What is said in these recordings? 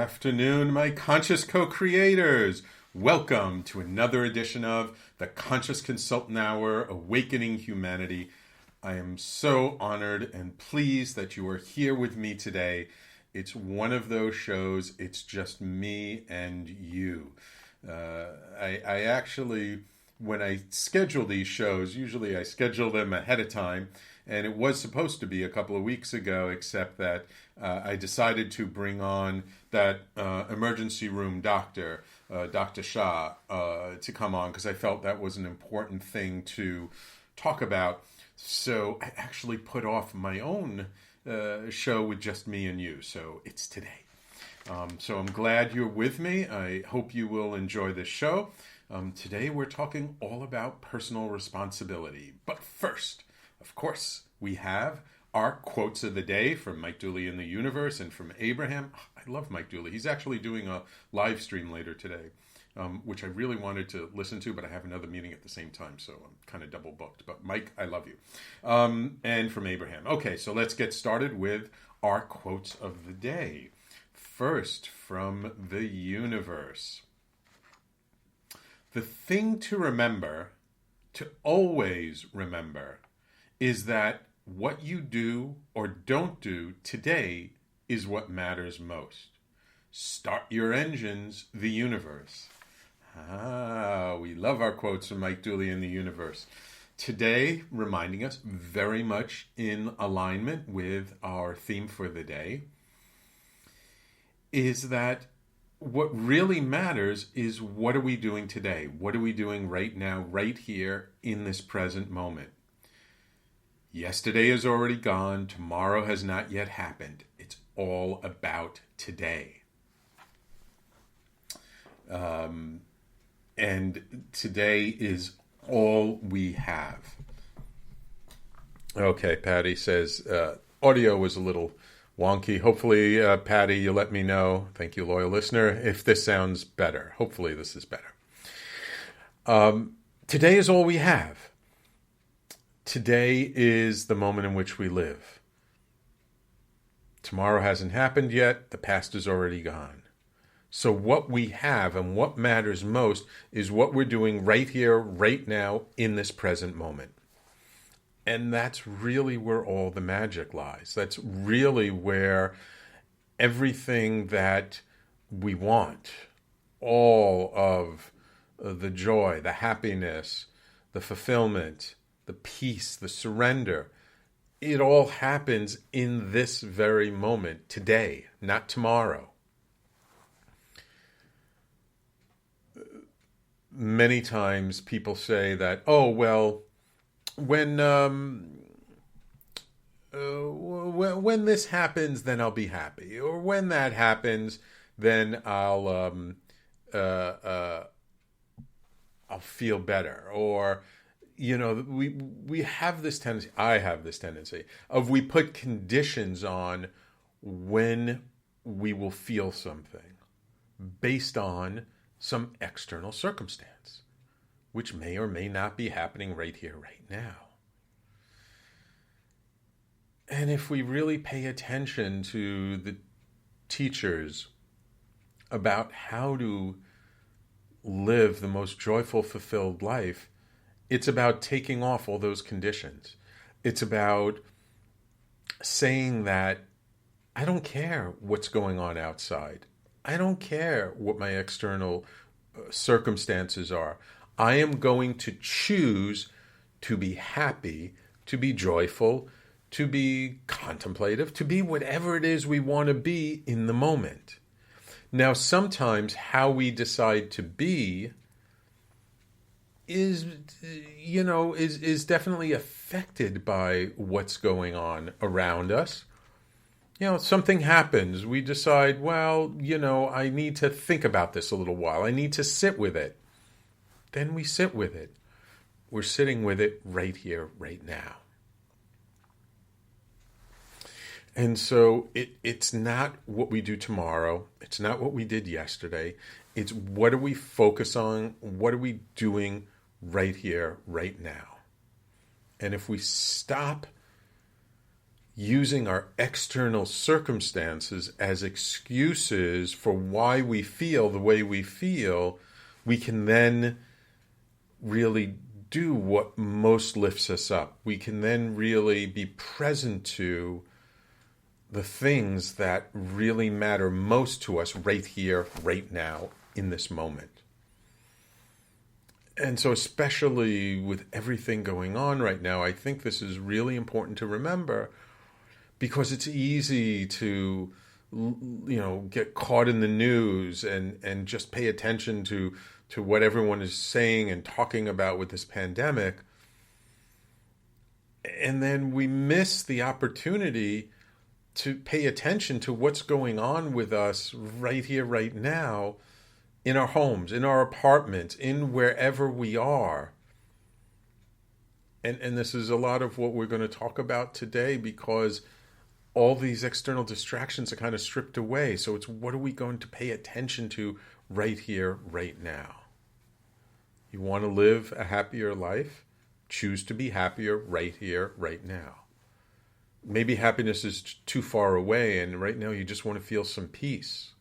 afternoon, my conscious co-creators. Welcome to another edition of the Conscious Consultant Hour, Awakening Humanity. I am so honored and pleased that you are here with me today. It's one of those shows, it's just me and you. I actually, when I schedule these shows, usually I schedule them ahead of time, and it was supposed to be a couple of weeks ago, except that I decided to bring on that emergency room doctor, Dr. Shah, to come on because I felt that was an important thing to talk about. So I actually put off my own show with just me and you. So it's today. So I'm glad you're with me. I hope you will enjoy this show. Today we're talking all about personal responsibility. But first, of course, we have our quotes of the day from Mike Dooley in the Universe and from Abraham. I love Mike Dooley. He's actually doing a live stream later today, which I really wanted to listen to, but I have another meeting at the same time, so I'm kind of double booked. But Mike, I love you. And from Abraham. Okay, so let's get started with our quotes of the day. First, from the Universe. The thing to remember, to always remember, is that what you do or don't do today is what matters most. Start your engines, the universe. We love our quotes from Mike Dooley in the Universe. Today, reminding us very much in alignment with our theme for the day, is that what really matters is what are we doing today? What are we doing right now, right here in this present moment? Yesterday is already gone. Tomorrow has not yet happened. It's all about today. And today is all we have. Okay, Patty says, audio was a little wonky. Hopefully, Patty, you let me know. Thank you, loyal listener, if this sounds better. Hopefully this is better. Today is all we have. Today is the moment in which we live. Tomorrow hasn't happened yet. The past is already gone. So what we have and what matters most is what we're doing right here, right now, in this present moment. And that's really where all the magic lies. That's really where everything that we want, all of the joy, the happiness, the fulfillment, the peace, the surrender, it all happens in this very moment, today, not tomorrow. Many times people say that, oh, well, when this happens, then I'll be happy. Or when that happens, then I'll feel better. Or, you know, we have this tendency, I have this tendency, of we put conditions on when we will feel something based on some external circumstance, which may or may not be happening right here, right now. And if we really pay attention to the teachers about how to live the most joyful, fulfilled life, it's about taking off all those conditions. It's about saying that I don't care what's going on outside. I don't care what my external circumstances are. I am going to choose to be happy, to be joyful, to be contemplative, to be whatever it is we want to be in the moment. Now, sometimes how we decide to be is definitely affected by what's going on around us. You know, something happens. We decide, well, I need to think about this a little while. I need to sit with it. Then we sit with it. We're sitting with it right here, right now. And so it's not what we do tomorrow. It's not what we did yesterday. It's what do we focus on? What are we doing right here, right now? And if we stop using our external circumstances as excuses for why we feel the way we feel, we can then really do what most lifts us up. We can then really be present to the things that really matter most to us right here, right now, in this moment. And so especially with everything going on right now, I think this is really important to remember, because it's easy to, get caught in the news and just pay attention to what everyone is saying and talking about with this pandemic. And then we miss the opportunity to pay attention to what's going on with us right here, right now, in our homes, in our apartments, in wherever we are. And this is a lot of what we're going to talk about today, because all these external distractions are kind of stripped away. So it's, what are we going to pay attention to right here, right now? You want to live a happier life? Choose to be happier right here, right now. Maybe happiness is too far away, and right now you just want to feel some peace.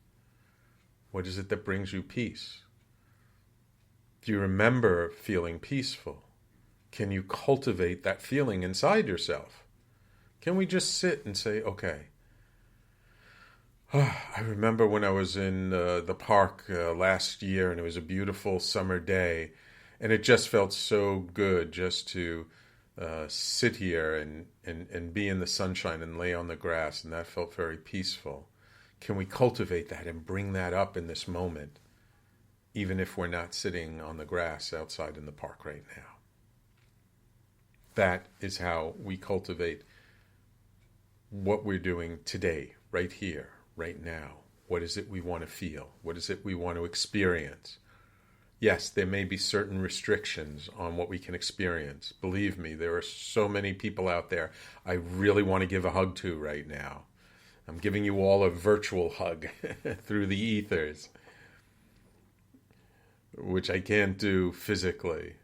What is it that brings you peace? Do you remember feeling peaceful? Can you cultivate that feeling inside yourself? Can we just sit and say, okay, I remember when I was in the park last year, and it was a beautiful summer day, and it just felt so good just to sit here and be in the sunshine and lay on the grass, and that felt very peaceful. Can we cultivate that and bring that up in this moment, even if we're not sitting on the grass outside in the park right now? That is how we cultivate what we're doing today, right here, right now. What is it we want to feel? What is it we want to experience? Yes, there may be certain restrictions on what we can experience. Believe me, there are so many people out there I really want to give a hug to right now. I'm giving you all a virtual hug through the ethers, which I can't do physically.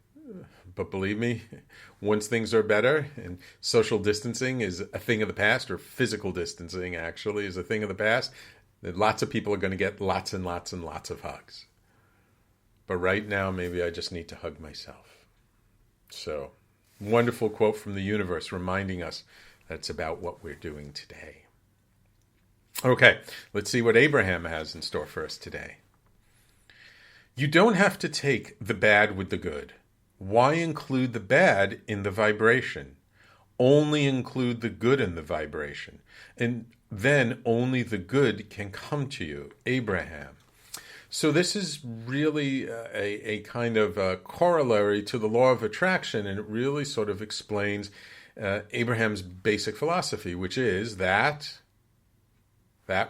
But believe me, once things are better and social distancing is a thing of the past, or physical distancing actually is a thing of the past, then lots of people are going to get lots and lots and lots of hugs. But right now, maybe I just need to hug myself. So, wonderful quote from the universe reminding us that it's about what we're doing today. Okay, let's see what Abraham has in store for us today. You don't have to take the bad with the good. Why include the bad in the vibration? Only include the good in the vibration. And then only the good can come to you. Abraham. So this is really a kind of a corollary to the law of attraction, and it really sort of explains Abraham's basic philosophy, which is that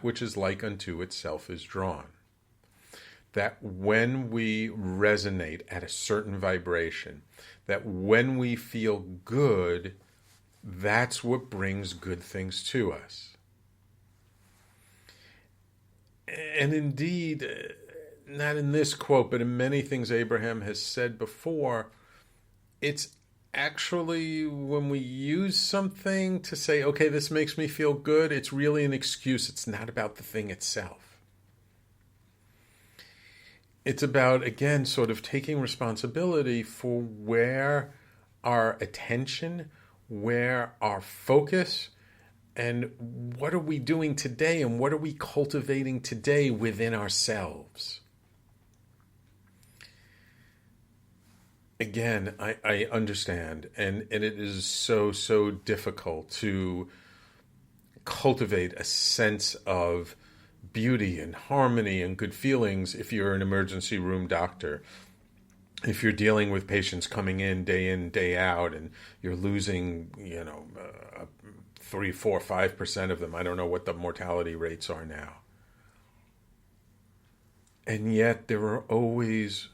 which is like unto itself is drawn. That when we resonate at a certain vibration, that when we feel good, that's what brings good things to us. And indeed, not in this quote, but in many things Abraham has said before, it's actually when we use something to say, okay, this makes me feel good, it's really an excuse. It's not about the thing itself. It's about, again, sort of taking responsibility for where our attention, where our focus, and what are we doing today, and what are we cultivating today within ourselves. Again, I understand, and it is so difficult to cultivate a sense of beauty and harmony and good feelings if you're an emergency room doctor. If you're dealing with patients coming in, day out, and you're losing, 3, 4, 5% of them. I don't know what the mortality rates are now. And yet there are always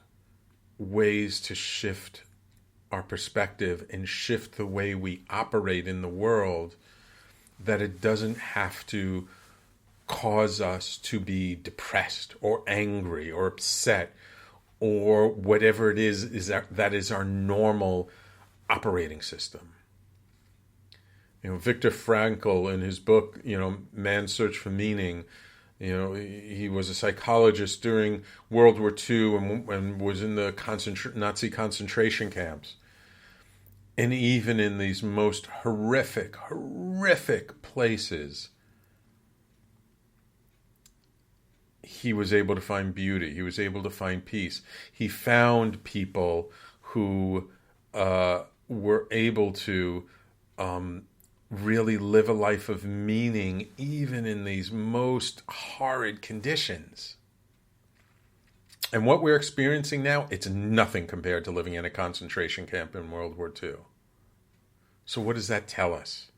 ways to shift our perspective and shift the way we operate in the world, that it doesn't have to cause us to be depressed or angry or upset or whatever it is that is our normal operating system. Viktor Frankl, in his book, Man's Search for Meaning, he was a psychologist during World War II and was in the Nazi concentration camps. And even in these most horrific places, he was able to find beauty. He was able to find peace. He found people who were able to really live a life of meaning, even in these most horrid conditions. And what we're experiencing now, it's nothing compared to living in a concentration camp in World War II. So what does that tell us?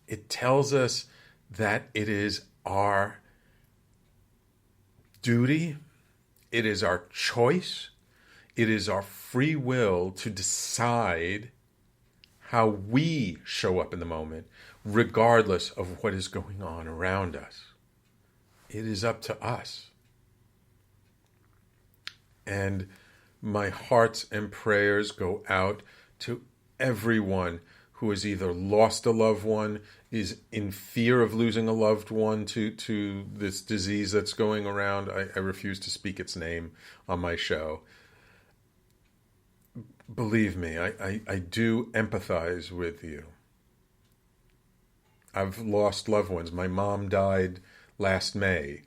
It tells us that it is our duty, it is our choice, it is our free will to decide how we show up in the moment, regardless of what is going on around us. It is up to us. And my hearts and prayers go out to everyone who has either lost a loved one, is in fear of losing a loved one to this disease that's going around. I refuse to speak its name on my show. Believe me, I do empathize with you. I've lost loved ones. My mom died last May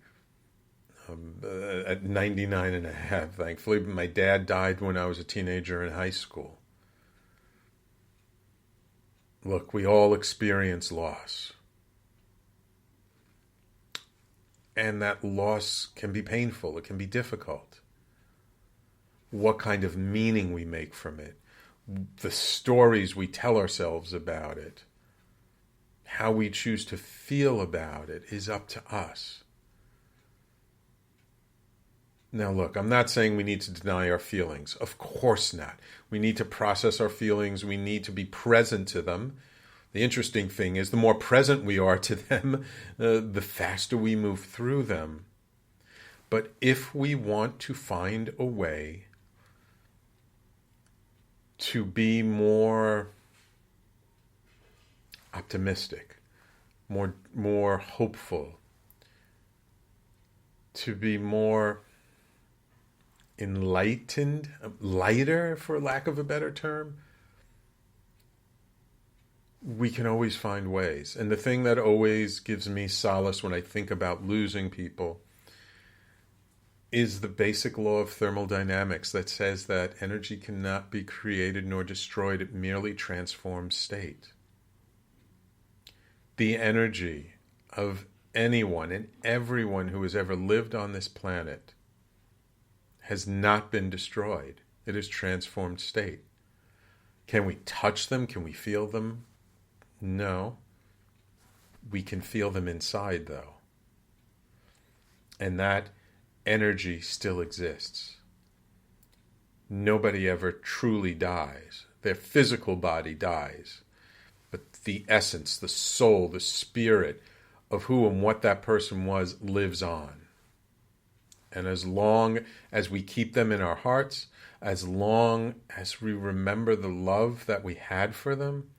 at 99 and a half, thankfully. My dad died when I was a teenager in high school. Look, we all experience loss. And that loss can be painful. It can be difficult. What kind of meaning we make from it, the stories we tell ourselves about it, how we choose to feel about it is up to us. Now look, I'm not saying we need to deny our feelings. Of course not. We need to process our feelings. We need to be present to them. The interesting thing is the more present we are to them, the faster we move through them. But if we want to find a way to be more optimistic, more hopeful, to be more enlightened, lighter, for lack of a better term, we can always find ways. And the thing that always gives me solace when I think about losing people is the basic law of thermodynamics that says that energy cannot be created nor destroyed. It merely transforms state. The energy of anyone and everyone who has ever lived on this planet has not been destroyed. It is transformed state. Can we touch them? Can we feel them? No. We can feel them inside, though. And that energy still exists. Nobody ever truly dies. Their physical body dies. But the essence, the soul, the spirit of who and what that person was lives on. And as long as we keep them in our hearts, as long as we remember the love that we had for them,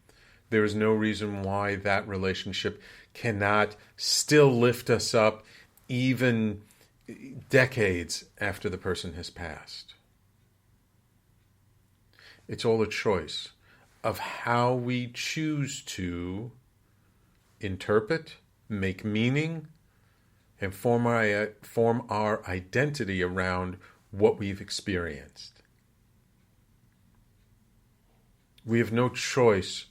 there is no reason why that relationship cannot still lift us up even decades after the person has passed. It's all a choice of how we choose to interpret, make meaning, and form our identity around what we've experienced. We have no choice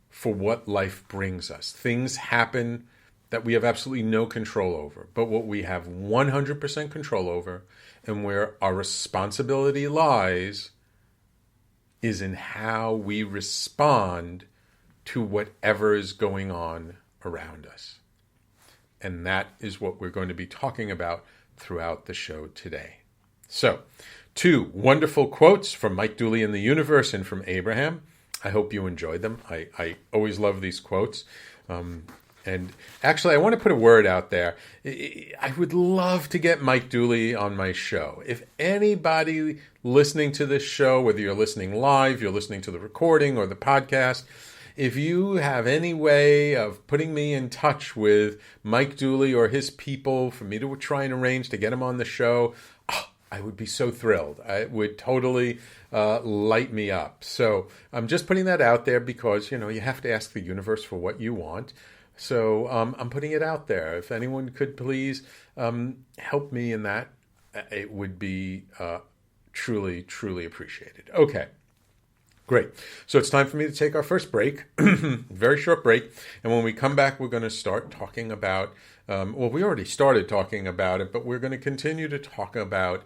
for what life brings us. Things happen that we have absolutely no control over. But what we have 100% control over, and where our responsibility lies, is in how we respond to whatever is going on around us. And that is what we're going to be talking about throughout the show today. So, 2 wonderful quotes from Mike Dooley in the Universe and from Abraham. I hope you enjoyed them. I always love these quotes. And actually, I want to put a word out there. I would love to get Mike Dooley on my show. If anybody listening to this show, whether you're listening live, you're listening to the recording or the podcast, if you have any way of putting me in touch with Mike Dooley or his people for me to try and arrange to get him on the show, I would be so thrilled. It would totally light me up. So I'm just putting that out there because, you have to ask the universe for what you want. So I'm putting it out there. If anyone could please help me in that, it would be truly, truly appreciated. Okay, great. So it's time for me to take our first break, very short break. And when we come back, we're going to start talking about, we already started talking about it, but we're going to continue to talk about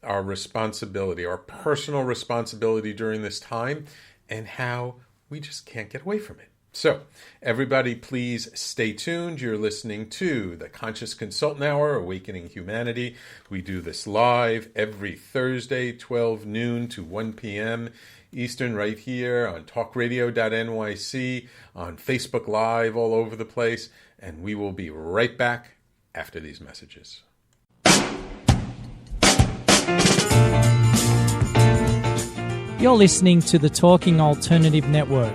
our responsibility, our personal responsibility during this time, and how we just can't get away from it. So, everybody, please stay tuned. You're listening to the Conscious Consultant Hour, Awakening Humanity. We do this live every Thursday, 12 noon to 1 p.m. Eastern, right here on talkradio.nyc, on Facebook Live, all over the place. And we will be right back after these messages. You're listening to the Talking Alternative Network.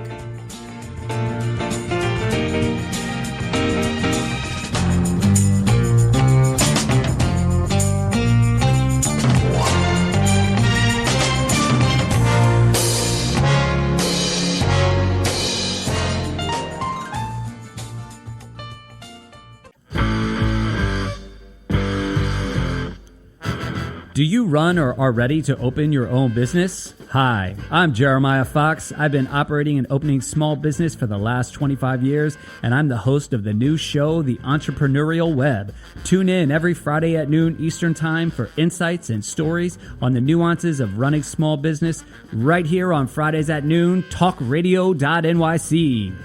Do you run or are ready to open your own business? Hi, I'm Jeremiah Fox. I've been operating and opening small business for the last 25 years, and I'm the host of the new show, The Entrepreneurial Web. Tune in every Friday at noon Eastern Time for insights and stories on the nuances of running small business right here on Fridays at noon, talkradio.nyc.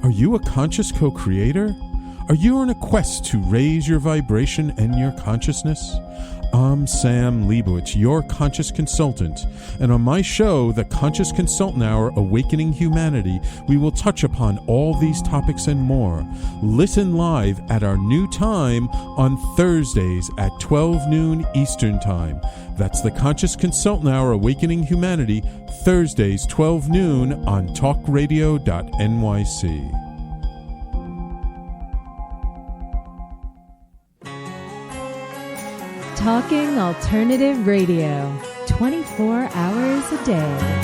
Are you a conscious co-creator? Are you on a quest to raise your vibration and your consciousness? I'm Sam Leibowitz, your conscious consultant, and on my show, The Conscious Consultant Hour, Awakening Humanity, we will touch upon all these topics and more. Listen live at our new time on Thursdays at 12 noon Eastern Time. That's The Conscious Consultant Hour, Awakening Humanity, Thursdays 12 noon on talkradio.nyc. Talking Alternative Radio, 24 hours a day.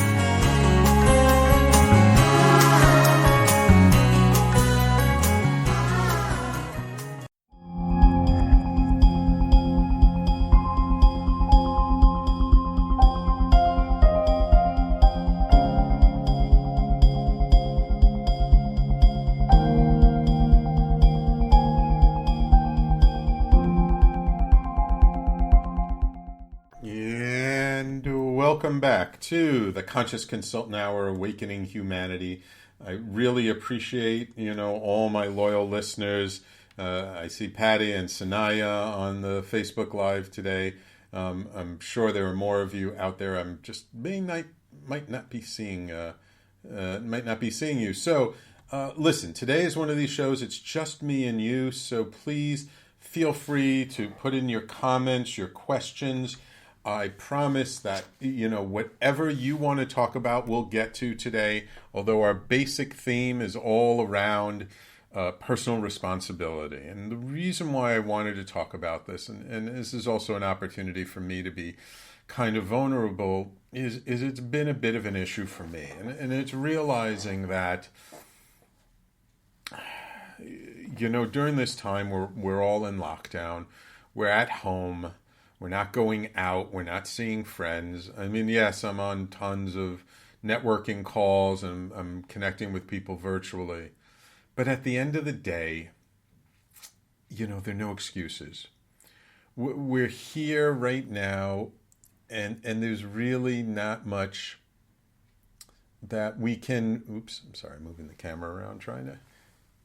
Welcome back to the Conscious Consultant Hour, Awakening Humanity. I really appreciate, all my loyal listeners. I see Patty and Sanaya on the Facebook Live today. I'm sure there are more of you out there. I'm just might not be seeing you. So, listen, today is one of these shows. It's just me and you. So please feel free to put in your comments, your questions. I promise that, whatever you want to talk about, we'll get to today, although our basic theme is all around personal responsibility. And the reason why I wanted to talk about this, and this is also an opportunity for me to be kind of vulnerable, is it's been a bit of an issue for me. And it's realizing that, during this time, we're all in lockdown, we're at home, we're not going out. We're not seeing friends. I mean, yes, I'm on tons of networking calls and I'm connecting with people virtually. But at the end of the day, there are no excuses. We're here right now, and there's really not much that we can... Oops, I'm sorry, moving the camera around, trying to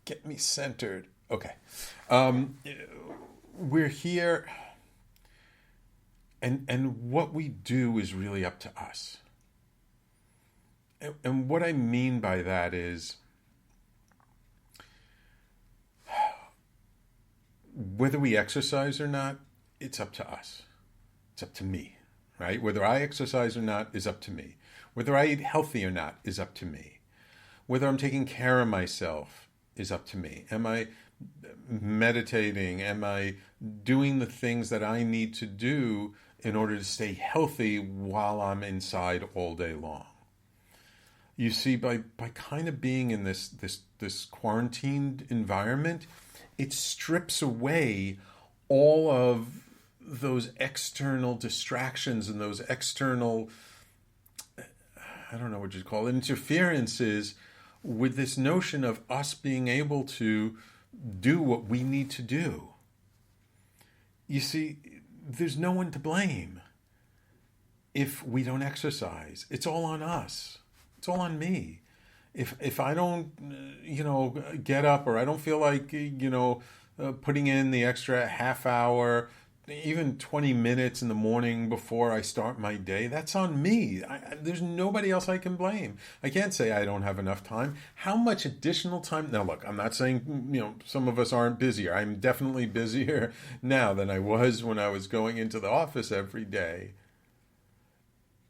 get me centered. Okay. We're here... And what we do is really up to us. And what I mean by that is, whether we exercise or not, it's up to us. It's up to me. right? Whether I exercise or not is up to me. Whether I eat healthy or not is up to me. Whether I'm taking care of myself is up to me. Am I meditating? Am I doing the things that I need to do in order to stay healthy while I'm inside all day long? You see, by kind of being in this quarantined environment, it strips away all of those external distractions and those external, I don't know what you'd call it, interferences with this notion of us being able to do what we need to do. You see, there's no one to blame if we don't exercise. It's all on us. It's all on me. If I don't, get up, or I don't feel like, putting in the extra half hour, even 20 minutes in the morning before I start my day, that's on me. There's nobody else I can blame. I can't say I don't have enough time. How much additional time? Now, look, I'm not saying, some of us aren't busier. I'm definitely busier now than I was when I was going into the office every day.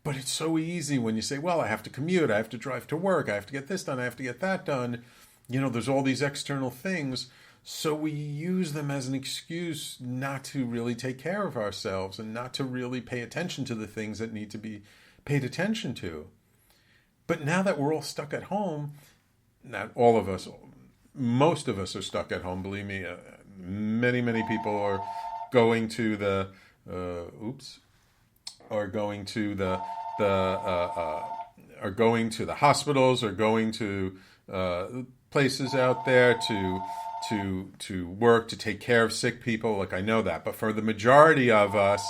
But it's so easy when you say, well, I have to commute, I have to drive to work, I have to get this done, I have to get that done. There's all these external things. So we use them as an excuse not to really take care of ourselves and not to really pay attention to the things that need to be paid attention to. But now that we're all stuck at home, not all of us, most of us are stuck at home, believe me. Many, many people are going to the, are going to the hospitals, or going to places out there to work, to take care of sick people. Like, I know that, but for the majority of us,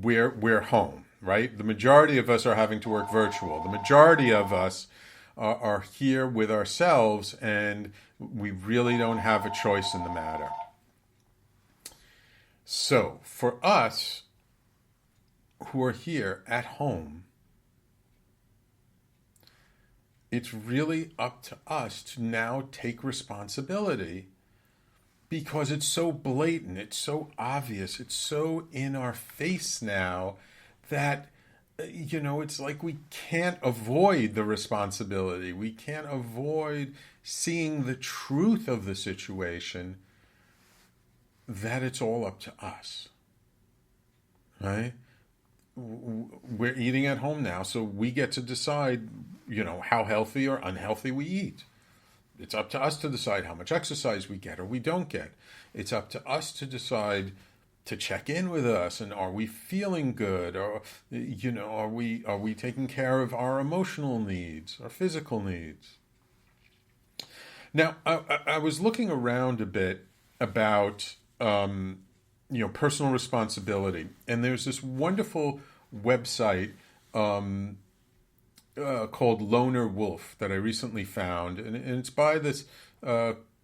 we're home, right? The majority of us are having to work virtual. The majority of us are here with ourselves, and we really don't have a choice in the matter. So for us who are here at home, it's really up to us to now take responsibility, because it's so blatant, it's so obvious, it's so in our face now that, it's like we can't avoid the responsibility. We can't avoid seeing the truth of the situation, that it's all up to us, right? We're eating at home now, so we get to decide, how healthy or unhealthy we eat. It's up to us to decide how much exercise we get or we don't get. It's up to us to decide to check in with us, and are we feeling good, or are we taking care of our emotional needs, our physical needs? Now, I was looking around a bit about personal responsibility, and there's this wonderful website called Loner Wolf that I recently found, and it's by this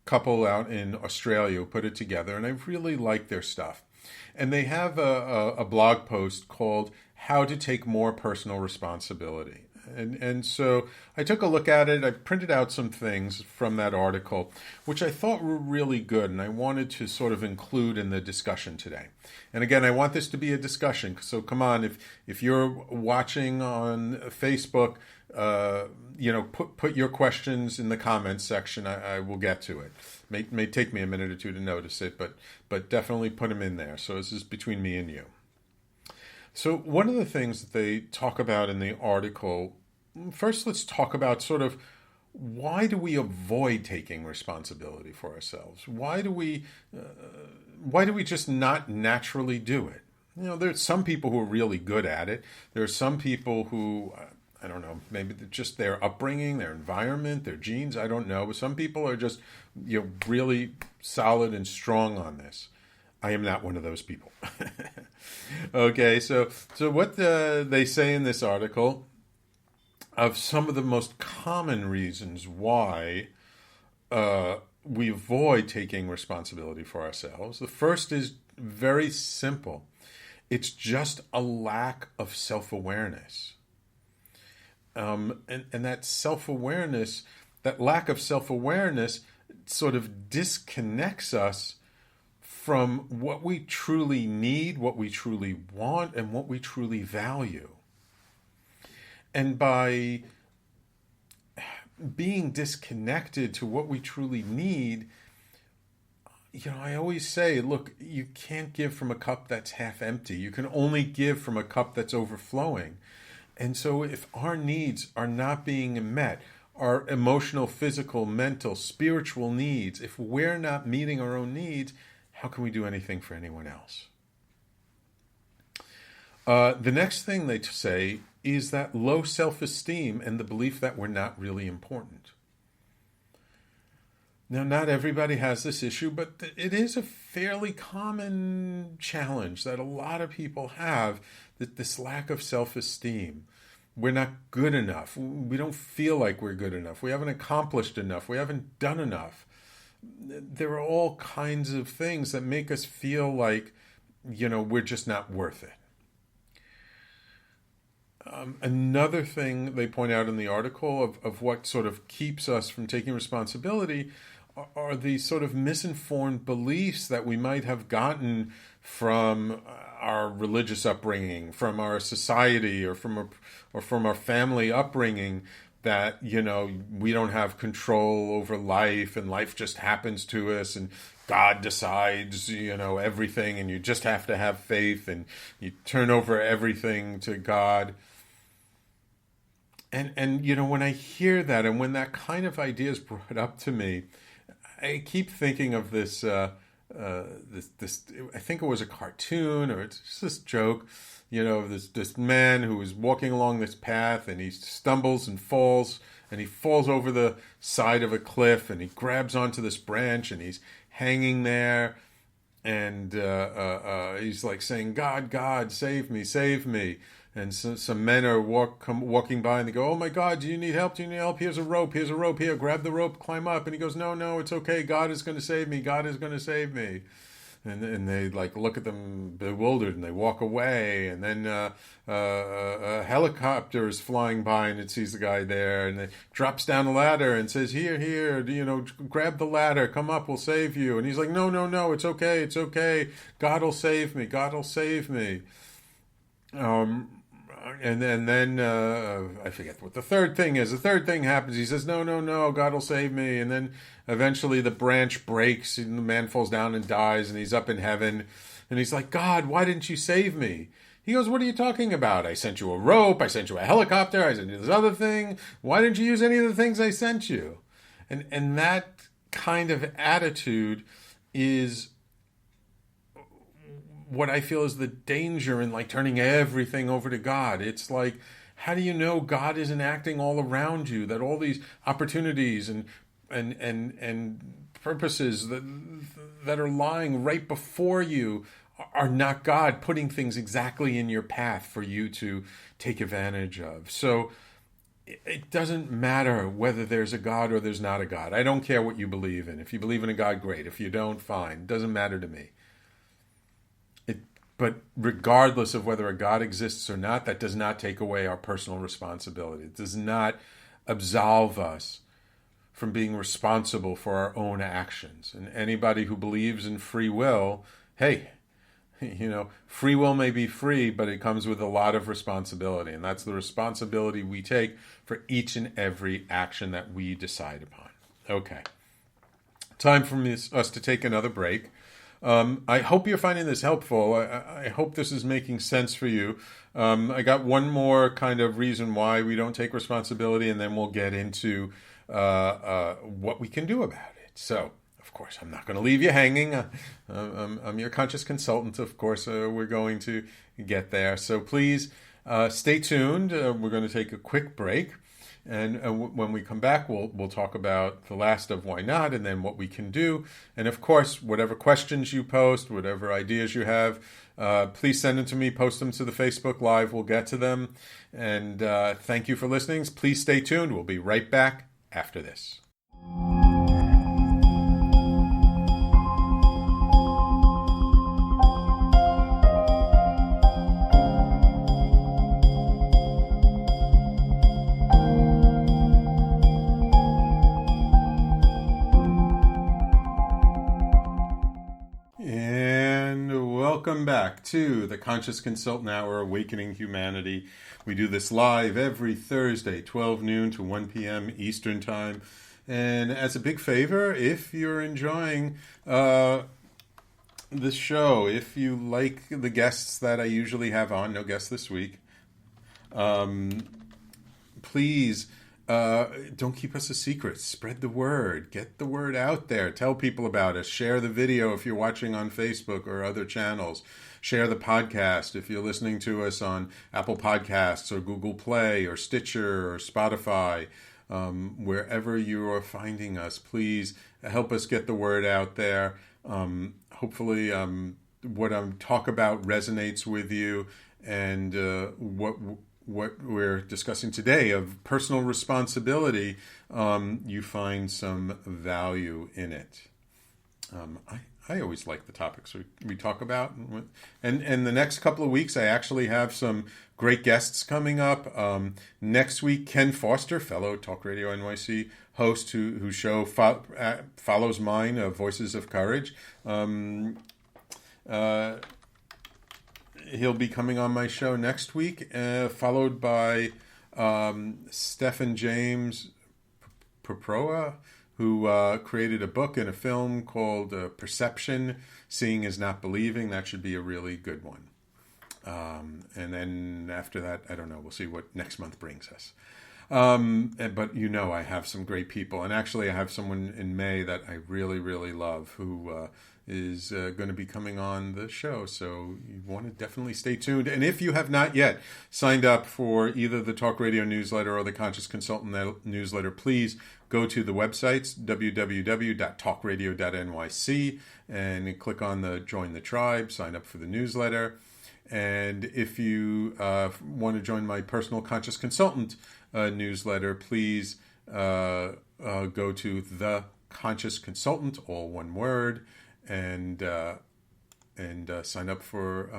couple out in Australia who put it together, and I really like their stuff. And they have a blog post called How to Take More Personal Responsibility. And so I took a look at it. I printed out some things from that article, which I thought were really good, and I wanted to sort of include in the discussion today. And again, I want this to be a discussion. So come on, if you're watching on Facebook, put your questions in the comments section. I will get to it. May take me a minute or two to notice it, but definitely put them in there. So this is between me and you. So one of the things that they talk about in the article, first let's talk about sort of why do we avoid taking responsibility for ourselves? Why do we just not naturally do it? There's some people who are really good at it. There are some people who, I don't know, maybe just their upbringing, their environment, their genes, I don't know. But some people are just really solid and strong on this. I am not one of those people. Okay, so what they say in this article of some of the most common reasons why we avoid taking responsibility for ourselves. The first is very simple. It's just a lack of self-awareness. And that self-awareness, that lack of self-awareness sort of disconnects us from what we truly need, what we truly want, and what we truly value. And by being disconnected to what we truly need, I always say, look, you can't give from a cup that's half empty. You can only give from a cup that's overflowing. And so if our needs are not being met, our emotional, physical, mental, spiritual needs, if we're not meeting our own needs, how can we do anything for anyone else? The next thing they say is that low self-esteem and the belief that we're not really important. Now, not everybody has this issue, but it is a fairly common challenge that a lot of people have, that this lack of self-esteem. We're not good enough. We don't feel like we're good enough. We haven't accomplished enough. We haven't done enough. There are all kinds of things that make us feel like, we're just not worth it. Another thing they point out in the article of what sort of keeps us from taking responsibility are these sort of misinformed beliefs that we might have gotten from our religious upbringing, from our society, or from our family upbringing, that we don't have control over life, and life just happens to us, and God decides everything, and you just have to have faith, and you turn over everything to God. And when I hear that, and when that kind of idea is brought up to me, I keep thinking of this. This I think it was a cartoon, or it's just this joke. This man who is walking along this path, and he stumbles and he falls over the side of a cliff, and he grabs onto this branch, and he's hanging there, and he's like saying, "God, God, save me, save me." And so, some men are walking by, and they go, "Oh my God, do you need help? Do you need help? Here's a rope. Here's a rope. Here, grab the rope, climb up." And he goes, "No, it's okay. God is going to save me. God is going to save me." And they look at them bewildered, and they walk away. And then a helicopter is flying by, and it sees the guy there, and it drops down a ladder and says, "Here, grab the ladder. Come up, we'll save you." And he's like, "No, it's okay. God will save me. God will save me." And then I forget what the third thing is. The third thing happens. He says, no, God will save me. And then eventually the branch breaks, and the man falls down and dies, and he's up in heaven. And he's like, "God, why didn't you save me?" He goes, "What are you talking about? I sent you a rope. I sent you a helicopter. I sent you this other thing. Why didn't you use any of the things I sent you?" And that kind of attitude is what I feel is the danger in turning everything over to God. It's like, how do you know God isn't acting all around you? That all these opportunities and purposes that are lying right before you are not God putting things exactly in your path for you to take advantage of. So it doesn't matter whether there's a God or there's not a God. I don't care what you believe in. If you believe in a God, great. If you don't, fine. It doesn't matter to me. But regardless of whether a God exists or not, that does not take away our personal responsibility. It does not absolve us from being responsible for our own actions. And anybody who believes in free will, hey, free will may be free, but it comes with a lot of responsibility. And that's the responsibility we take for each and every action that we decide upon. Okay. Time for us to take another break. I hope you're finding this helpful. I hope this is making sense for you. I got one more kind of reason why we don't take responsibility, and then we'll get into what we can do about it. So, of course, I'm not going to leave you hanging. I'm your conscious consultant. Of course, we're going to get there. So please stay tuned. We're going to take a quick break. And when we come back, we'll talk about the last of why not, and then what we can do. And of course, whatever questions you post, whatever ideas you have, please send them to me, post them to the Facebook Live. We'll get to them. And thank you for listening. Please stay tuned. We'll be right back after this. welcome back to the Conscious Consultant Hour, Awakening Humanity. We do this live every Thursday, 12 noon to 1 p.m. Eastern Time. And as a big favor, if you're enjoying this show, if you like the guests that I usually have on, no guests this week, please don't keep us a secret. Spread the word. Get the word out there. Tell people about us. Share the video if you're watching on Facebook or other channels. Share the podcast if you're listening to us on Apple Podcasts or Google Play or Stitcher or Spotify. Wherever you are finding us, please help us get the word out there. Hopefully what I talk about resonates with you, and what we're discussing today of personal responsibility, you find some value in it. I always like the topics we talk about. And the next couple of weeks, I actually have some great guests coming up. Next week, Ken Foster, fellow Talk Radio NYC host whose show follows mine, Voices of Courage. He'll be coming on my show next week, followed by Stephen James Poproa, who created a book and a film called Perception, Seeing is Not Believing. That should be a really good one. And then after that, I don't know. We'll see what next month brings us. But I have some great people. And actually, I have someone in May that I really, really love who is going to be coming on the show. So you want to definitely stay tuned. And if you have not yet signed up for either the Talk Radio newsletter or the Conscious Consultant newsletter, please go to the websites, www.talkradio.nyc, and click on the Join the Tribe, sign up for the newsletter. And if you want to join my personal Conscious Consultant newsletter, please go to The Conscious Consultant, all one word, and sign up for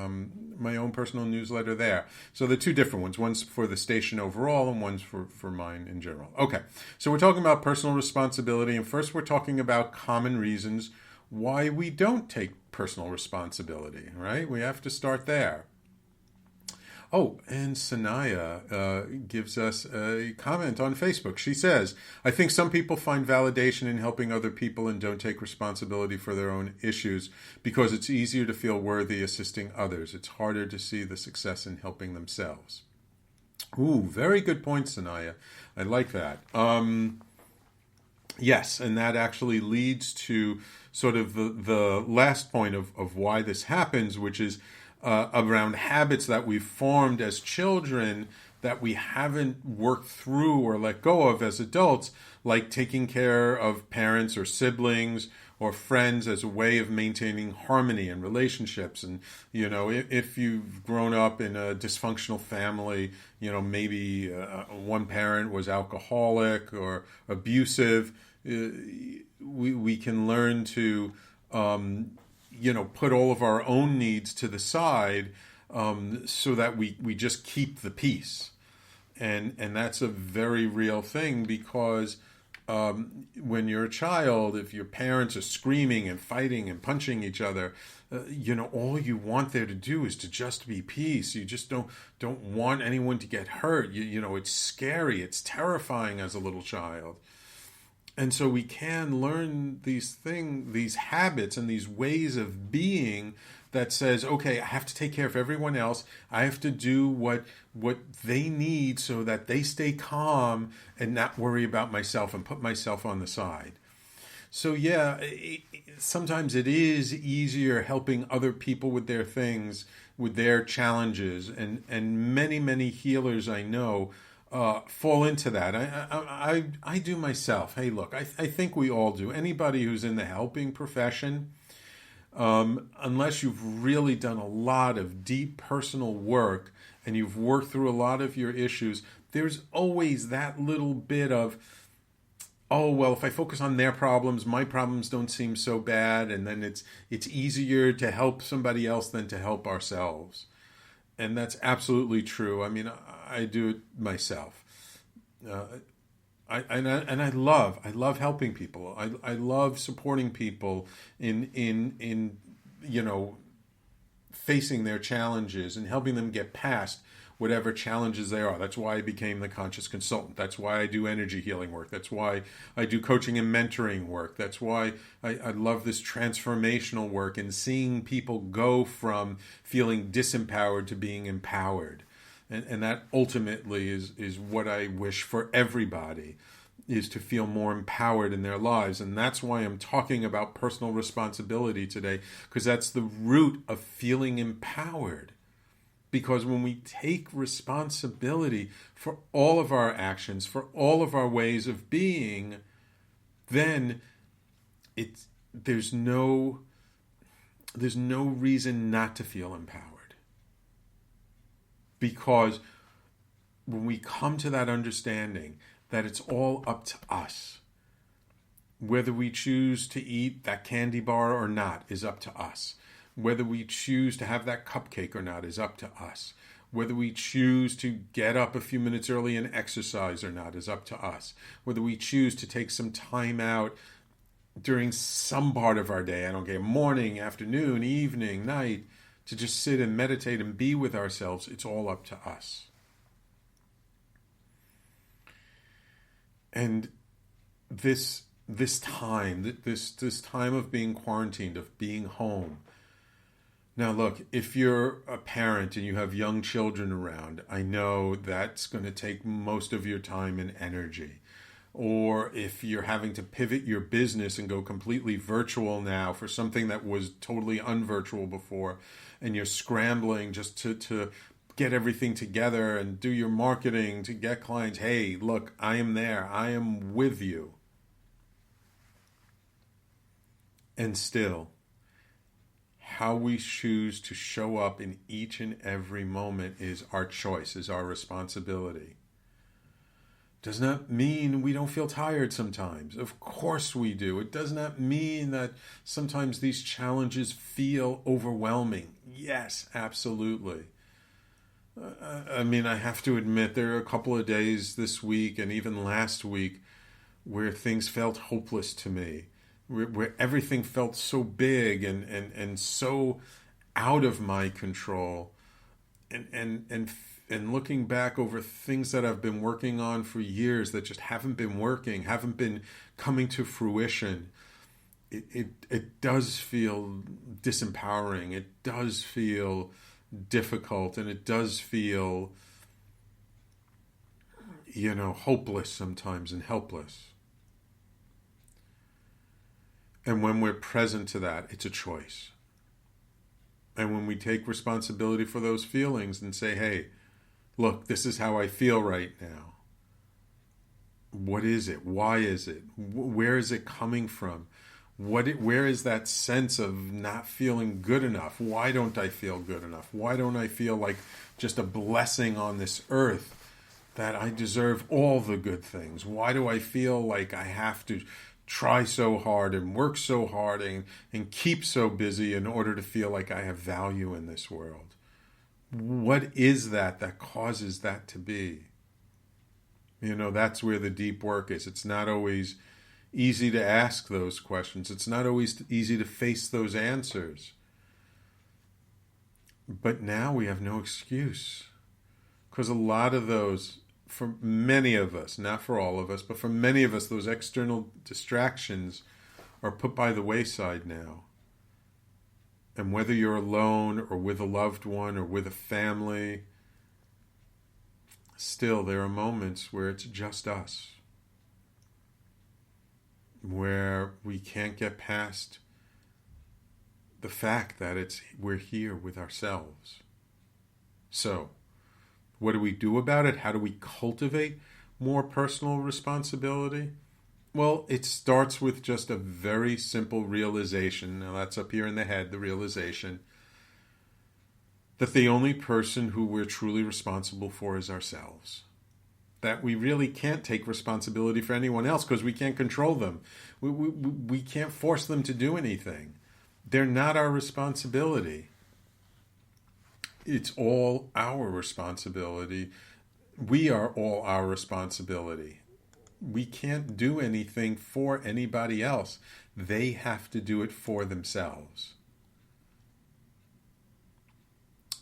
my own personal newsletter there. So the two different ones. One's for the station overall and one's for mine in general. Okay, so we're talking about personal responsibility. And first we're talking about common reasons why we don't take personal responsibility, right? We have to start there. Oh, and Sanaya gives us a comment on Facebook. She says, I think some people find validation in helping other people and don't take responsibility for their own issues because it's easier to feel worthy assisting others. It's harder to see the success in helping themselves. Ooh, very good point, Sanaya. I like that. Yes, and that actually leads to sort of the last point of why this happens, which is around habits that we've formed as children that we haven't worked through or let go of as adults, like taking care of parents or siblings or friends as a way of maintaining harmony in relationships. And, if you've grown up in a dysfunctional family, maybe one parent was alcoholic or abusive, we can learn to put all of our own needs to the side so that we just keep the peace. And that's a very real thing because when you're a child, if your parents are screaming and fighting and punching each other, all you want there to do is to just be peace. You just don't want anyone to get hurt. It's scary. It's terrifying as a little child. And so we can learn these habits and these ways of being that says, okay, I have to take care of everyone else. I have to do what they need so that they stay calm and not worry about myself and put myself on the side. So yeah, sometimes it is easier helping other people with their things, with their challenges. And many, many healers I know fall into that. I do myself. Hey, look, I think we all do. Anybody who's in the helping profession, unless you've really done a lot of deep personal work and you've worked through a lot of your issues, there's always that little bit of, oh, well, if I focus on their problems, my problems don't seem so bad, and then it's easier to help somebody else than to help ourselves. And that's absolutely true. I mean, I do it myself. I love helping people. I love supporting people in facing their challenges and helping them get past whatever challenges they are. That's why I became the conscious consultant. That's why I do energy healing work. That's why I do coaching and mentoring work. That's why I love this transformational work and seeing people go from feeling disempowered to being empowered. And that ultimately is what I wish for everybody, is to feel more empowered in their lives. And that's why I'm talking about personal responsibility today, because that's the root of feeling empowered. Because when we take responsibility for all of our actions, for all of our ways of being, then there's no reason not to feel empowered. Because when we come to that understanding that it's all up to us, whether we choose to eat that candy bar or not is up to us. Whether we choose to have that cupcake or not is up to us. Whether we choose to get up a few minutes early and exercise or not is up to us. Whether we choose to take some time out during some part of our day, I don't care, morning, afternoon, evening, night, to just sit and meditate and be with ourselves, it's all up to us. And this time of being quarantined, of being home. Now look, if you're a parent and you have young children around, I know that's going to take most of your time and energy. Or if you're having to pivot your business and go completely virtual now for something that was totally unvirtual before, and you're scrambling just to get everything together and do your marketing to get clients, hey, look, I am there. I am with you. And still, how we choose to show up in each and every moment is our choice, is our responsibility. Does not mean we don't feel tired sometimes. Of course we do. It does not mean that sometimes these challenges feel overwhelming. Yes, absolutely. I mean, I have to admit there are a couple of days this week and even last week where things felt hopeless to me. Where everything felt so big and so out of my control, and looking back over things that I've been working on for years that just haven't been working, haven't been coming to fruition, it does feel disempowering. It does feel difficult, and it does feel, hopeless sometimes and helpless. And when we're present to that, it's a choice. And when we take responsibility for those feelings and say, hey, look, this is how I feel right now. What is it? Why is it? Where is it coming from? Where is that sense of not feeling good enough? Why don't I feel good enough? Why don't I feel like just a blessing on this earth, that I deserve all the good things? Why do I feel like I have to try so hard and work so hard and keep so busy in order to feel like I have value in this world? What is that causes that to be? That's where the deep work is. It's not always easy to ask those questions. It's not always easy to face those answers. But now we have no excuse, because a lot of those, for many of us, not for all of us, but for many of us, those external distractions are put by the wayside now. And whether you're alone or with a loved one or with a family, still there are moments where it's just us, where we can't get past the fact that we're here with ourselves. So, what do we do about it? How do we cultivate more personal responsibility? Well, it starts with just a very simple realization. Now, that's up here in the head, the realization that the only person who we're truly responsible for is ourselves. That we really can't take responsibility for anyone else because we can't control them. We can't force them to do anything. They're not our responsibility. It's all our responsibility. We are all our responsibility. We can't do anything for anybody else. They have to do it for themselves.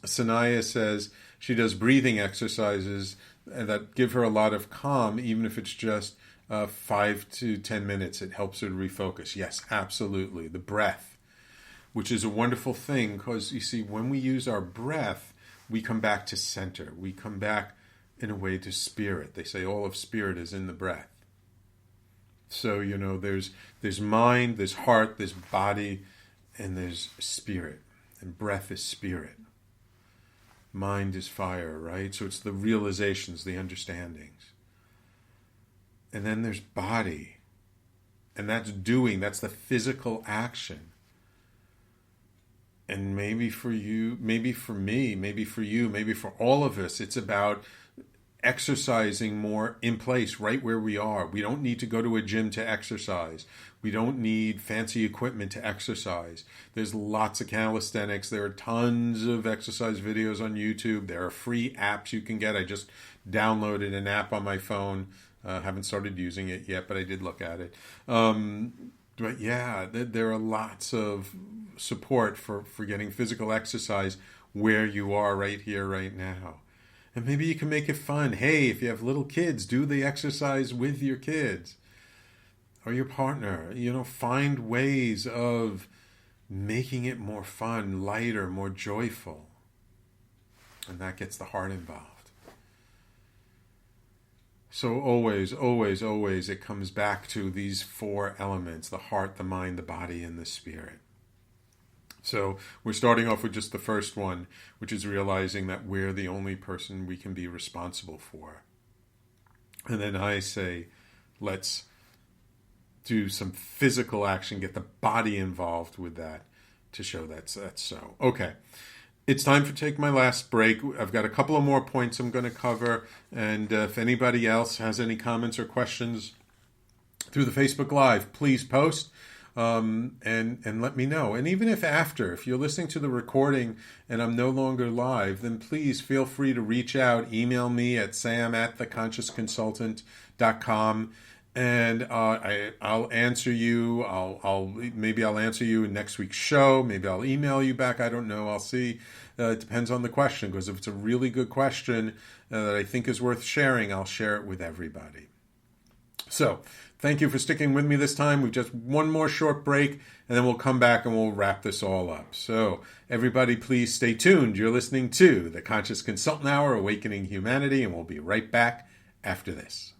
Sanaya says she does breathing exercises that give her a lot of calm, even if it's just 5 to 10 minutes. It helps her to refocus. Yes, absolutely. The breath, which is a wonderful thing, because you see, when we use our breath, we come back to center. We come back in a way to spirit. They say all of spirit is in the breath. So, there's mind, there's heart, there's body, and there's spirit. And breath is spirit. Mind is fire, right? So it's the realizations, the understandings. And then there's body. And that's the physical action. And maybe for you, maybe for me, maybe for you, maybe for all of us, it's about exercising more in place, right where we are. We don't need to go to a gym to exercise. We don't need fancy equipment to exercise. There's lots of calisthenics. There are tons of exercise videos on YouTube. There are free apps you can get. I just downloaded an app on my phone. Haven't started using it yet, but I did look at it. But yeah, there are lots of support for getting physical exercise where you are right here, right now. And maybe you can make it fun. Hey, if you have little kids, do the exercise with your kids or your partner. Find ways of making it more fun, lighter, more joyful. And that gets the heart involved. So always, always, always, it comes back to these 4 elements: the heart, the mind, the body, and the spirit. So we're starting off with just the first one, which is realizing that we're the only person we can be responsible for. And then I say, let's do some physical action, get the body involved with that to show that's so. Okay, it's time to take my last break. I've got a couple of more points I'm going to cover. And if anybody else has any comments or questions through the Facebook Live, please post. And let me know. And even if you're listening to the recording and I'm no longer live, then please feel free to reach out. Email me at sam@theconsciousconsultant.com, and I'll answer you. Maybe I'll answer you in next week's show. Maybe I'll email you back. I don't know. I'll see. It depends on the question, because if it's a really good question that I think is worth sharing, I'll share it with everybody. So, thank you for sticking with me this time. We've just one more short break, and then we'll come back and we'll wrap this all up. So, everybody, please stay tuned. You're listening to the Conscious Consultant Hour, Awakening Humanity, and we'll be right back after this.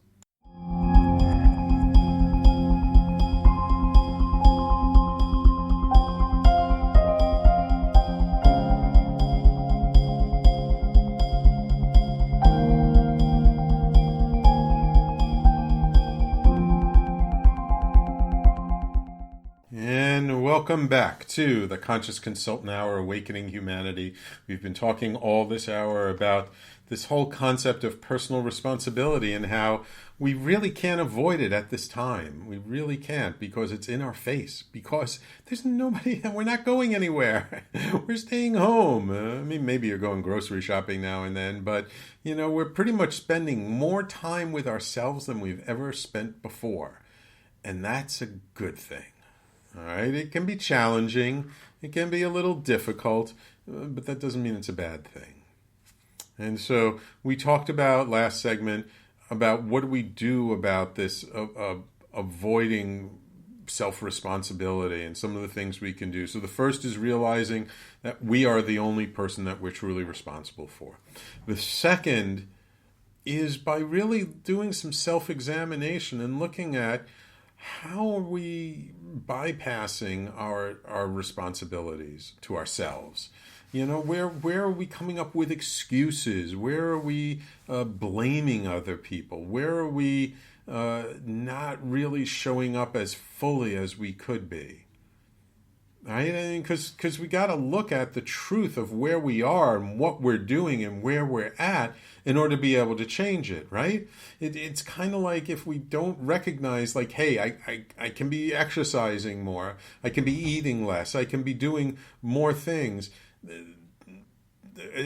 Welcome back to the Conscious Consultant Hour, Awakening Humanity. We've been talking all this hour about this whole concept of personal responsibility and how we really can't avoid it at this time. We really can't, because it's in our face, because there's nobody, we're not going anywhere. We're staying home. Maybe you're going grocery shopping now and then, but we're pretty much spending more time with ourselves than we've ever spent before. And that's a good thing. All right, it can be challenging, it can be a little difficult, but that doesn't mean it's a bad thing. And so we talked about last segment about what do we do about this avoiding self-responsibility and some of the things we can do. So the first is realizing that we are the only person that we're truly responsible for. The second is by really doing some self-examination and looking at how are we bypassing our responsibilities to ourselves. Where are we coming up with excuses? Where are we blaming other people? Where are we not really showing up as fully as we could be? Right? Because we got to look at the truth of where we are and what we're doing and where we're at in order to be able to change it, right? It's kind of like if we don't recognize, like, hey, I can be exercising more, I can be eating less, I can be doing more things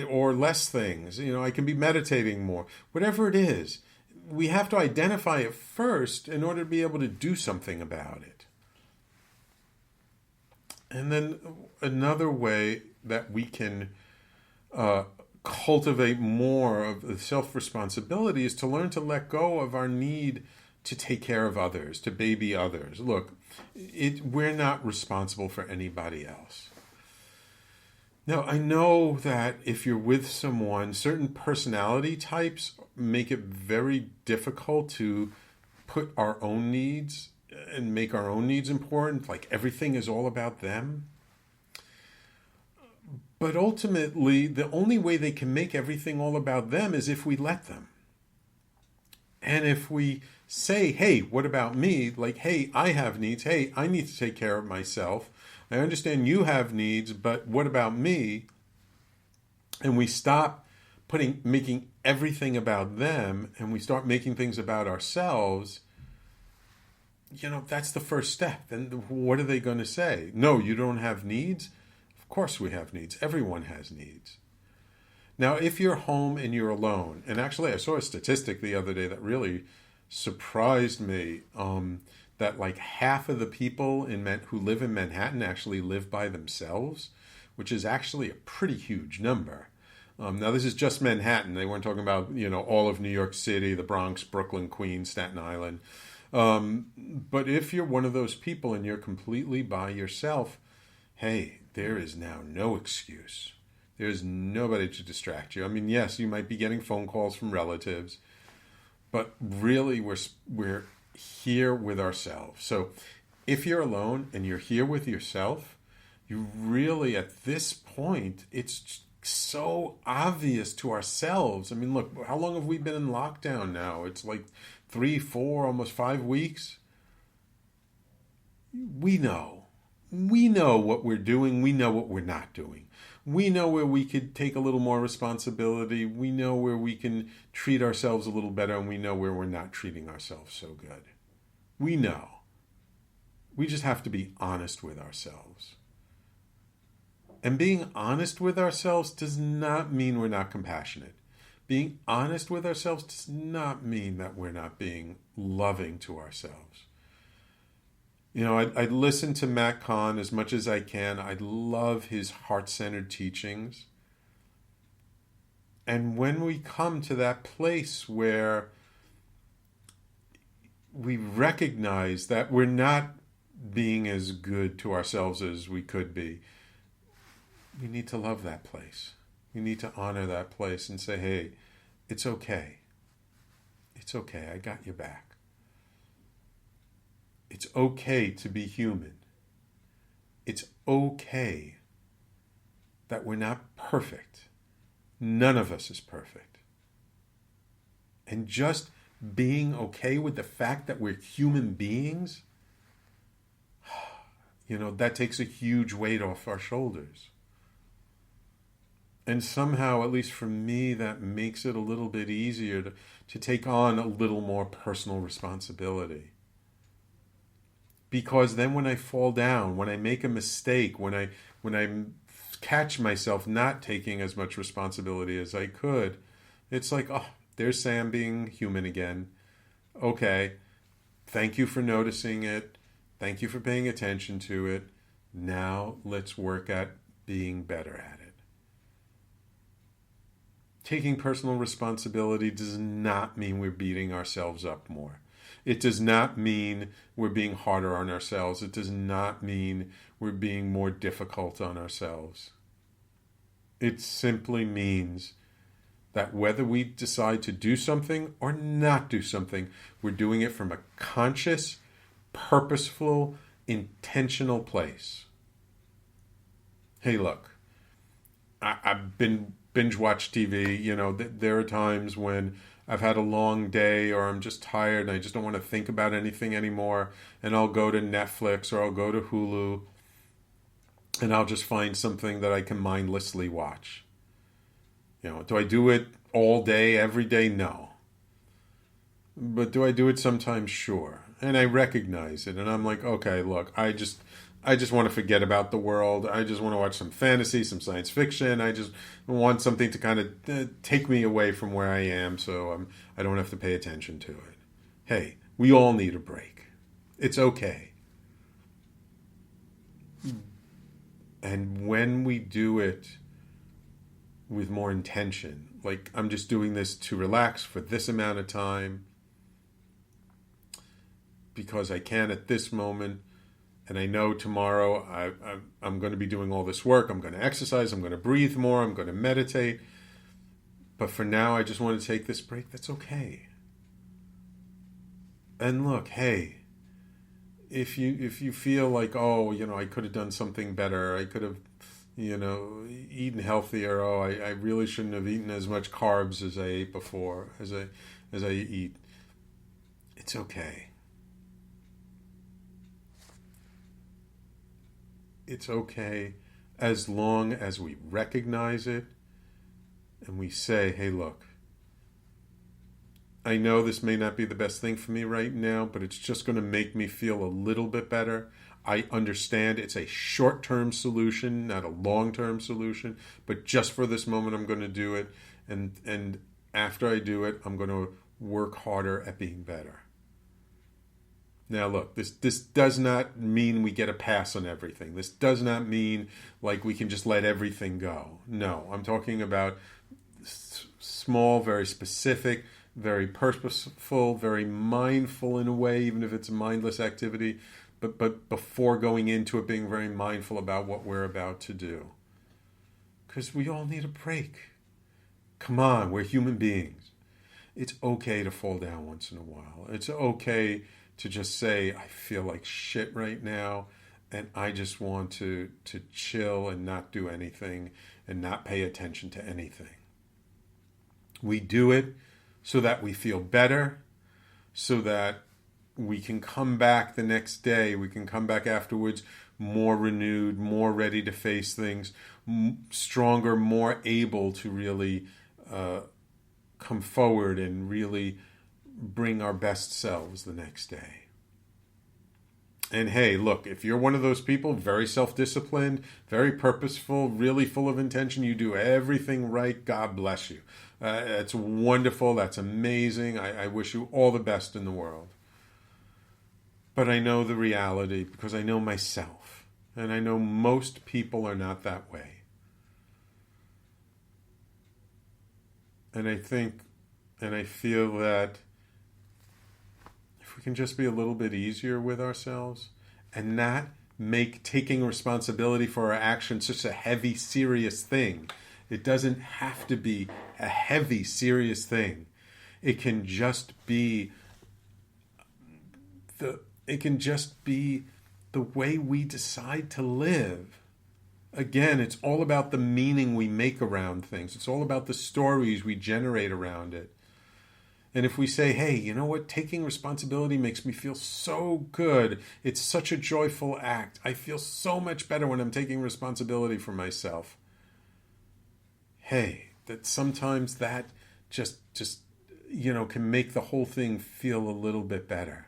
or less things, I can be meditating more, whatever it is. We have to identify it first in order to be able to do something about it. And then another way that we can cultivate more of the self-responsibility is to learn to let go of our need to take care of others, to baby others. Look, we're not responsible for anybody else. Now, I know that if you're with someone, certain personality types make it very difficult to put our own needs and make our own needs important, like everything is all about them. But ultimately, the only way they can make everything all about them is if we let them. And if we say, hey, what about me? Like, hey, I have needs. Hey, I need to take care of myself. I understand you have needs, but what about me? And we stop making everything about them, and we start making things about ourselves. That's the first step. And what are they going to say? No, you don't have needs? Of course we have needs. Everyone has needs. Now, if you're home and you're alone, and actually I saw a statistic the other day that really surprised me, that like half of the people who live in Manhattan actually live by themselves, which is actually a pretty huge number. Now, this is just Manhattan. They weren't talking about, all of New York City, the Bronx, Brooklyn, Queens, Staten Island. But if you're one of those people and you're completely by yourself, hey, there is now no excuse. There's nobody to distract you. I mean, yes, you might be getting phone calls from relatives, but really we're here with ourselves. So if you're alone and you're here with yourself, you really, at this point, it's so obvious to ourselves. I mean, look, how long have we been in lockdown now? It's like 3, 4, almost 5 weeks. We know what we're doing. We know what we're not doing. We know where we could take a little more responsibility. We know where we can treat ourselves a little better, and we know where we're not treating ourselves so good. We know. We just have to be honest with ourselves. And being honest with ourselves does not mean we're not compassionate. Being honest with ourselves does not mean that we're not being loving to ourselves. I listen to Matt Kahn as much as I can. I love his heart-centered teachings. And when we come to that place where we recognize that we're not being as good to ourselves as we could be, we need to love that place. We need to honor that place and say, hey, it's okay. It's okay. I got your back. It's okay to be human. It's okay that we're not perfect. None of us is perfect. And just being okay with the fact that we're human beings, that takes a huge weight off our shoulders. And somehow, at least for me, that makes it a little bit easier to take on a little more personal responsibility. Because then when I fall down, when I make a mistake, when I catch myself not taking as much responsibility as I could, it's like, oh, there's Sam being human again. Okay, thank you for noticing it. Thank you for paying attention to it. Now let's work at being better at it. Taking personal responsibility does not mean we're beating ourselves up more. It does not mean we're being harder on ourselves. It does not mean we're being more difficult on ourselves. It simply means that whether we decide to do something or not do something, we're doing it from a conscious, purposeful, intentional place. Hey, look, I've been binge watch TV. There are times when I've had a long day or I'm just tired and I just don't want to think about anything anymore. And I'll go to Netflix or I'll go to Hulu and I'll just find something that I can mindlessly watch. Do I do it all day, every day? No. But do I do it sometimes? Sure. And I recognize it. And I'm like, okay, look, I just want to forget about the world. I just want to watch some fantasy, some science fiction. I just want something to kind of take me away from where I am so I don't have to pay attention to it. Hey, we all need a break. It's okay. And when we do it with more intention. Like, I'm just doing this to relax for this amount of time because I can at this moment, and I know tomorrow I'm going to be doing all this work. I'm going to exercise. I'm going to breathe more. I'm going to meditate. But for now, I just want to take this break. That's okay. And look, hey, if you feel like, oh, I could have done something better. I could have, eaten healthier. Oh, I really shouldn't have eaten as much carbs as I ate before, as I eat. It's okay. It's okay as long as we recognize it and we say, hey, look, I know this may not be the best thing for me right now, but it's just going to make me feel a little bit better. I understand it's a short-term solution, not a long-term solution, but just for this moment, I'm going to do it. And after I do it, I'm going to work harder at being better. Now, look, this does not mean we get a pass on everything. This does not mean like we can just let everything go. No, I'm talking about small, very specific, very purposeful, very mindful in a way, even if it's a mindless activity. But before going into it, being very mindful about what we're about to do. Because we all need a break. Come on, we're human beings. It's okay to fall down once in a while. It's okay to just say, I feel like shit right now, and I just want to chill and not do anything and not pay attention to anything. We do it so that we feel better, so that we can come back the next day, we can come back afterwards more renewed, more ready to face things, stronger, more able to really come forward and really bring our best selves the next day. And hey, look, if you're one of those people, very self-disciplined, very purposeful, really full of intention, you do everything right, God bless you. That's wonderful. That's amazing. I wish you all the best in the world. But I know the reality because I know myself. And I know most people are not that way. And I think, and I feel that if we can just be a little bit easier with ourselves and not make taking responsibility for our actions such a heavy, serious thing. It doesn't have to be a heavy, serious thing. It can just be the way we decide to live. Again, it's all about the meaning we make around things. It's all about the stories we generate around it. And if we say, hey, you know what? Taking responsibility makes me feel so good. It's such a joyful act. I feel so much better when I'm taking responsibility for myself. Hey, that sometimes that just can make the whole thing feel a little bit better.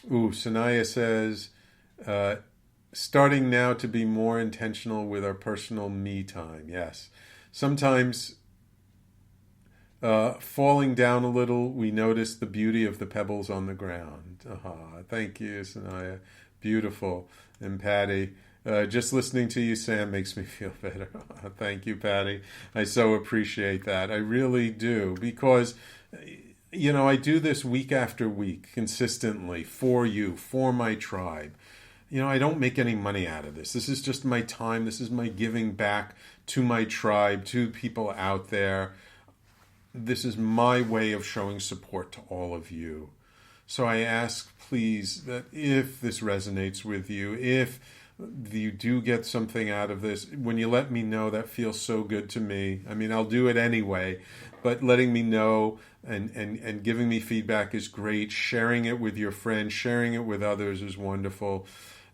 Ooh, Sanaya says, starting now to be more intentional with our personal me time. Yes. Sometimes falling down a little, we notice the beauty of the pebbles on the ground. Thank you, Sanaya. Beautiful. And Patty, just listening to you, Sam, makes me feel better. Thank you, Patty. I so appreciate that. I really do. Because, I do this week after week, consistently, for you, for my tribe. I don't make any money out of this. This is just my time. This is my giving back to my tribe, to people out there. This is my way of showing support to all of you. So I ask, please, that if this resonates with you, if you do get something out of this, when you let me know, that feels so good to me. I mean, I'll do it anyway, but letting me know and giving me feedback is great. Sharing it with your friends, sharing it with others is wonderful.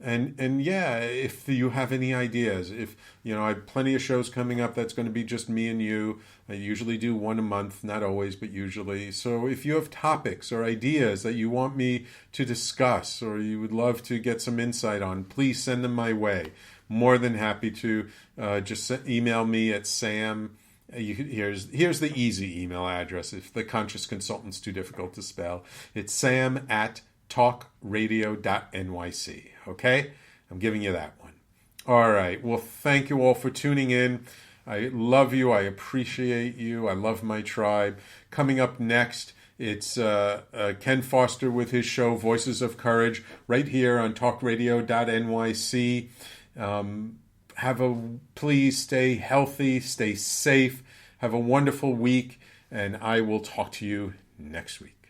And yeah, if you have any ideas, if I have plenty of shows coming up that's going to be just me and you. I usually do one a month, not always, but usually. So if you have topics or ideas that you want me to discuss or you would love to get some insight on, please send them my way. More than happy to. Just email me at Sam. Here's the easy email address if the conscious consultant's too difficult to spell. It's sam@talkradio.nyc. Okay? I'm giving you that one. All right. Well, thank you all for tuning in. I love you. I appreciate you. I love my tribe. Coming up next, it's Ken Foster with his show, Voices of Courage, right here on talkradio.nyc. Please stay healthy, stay safe, have a wonderful week, and I will talk to you next week.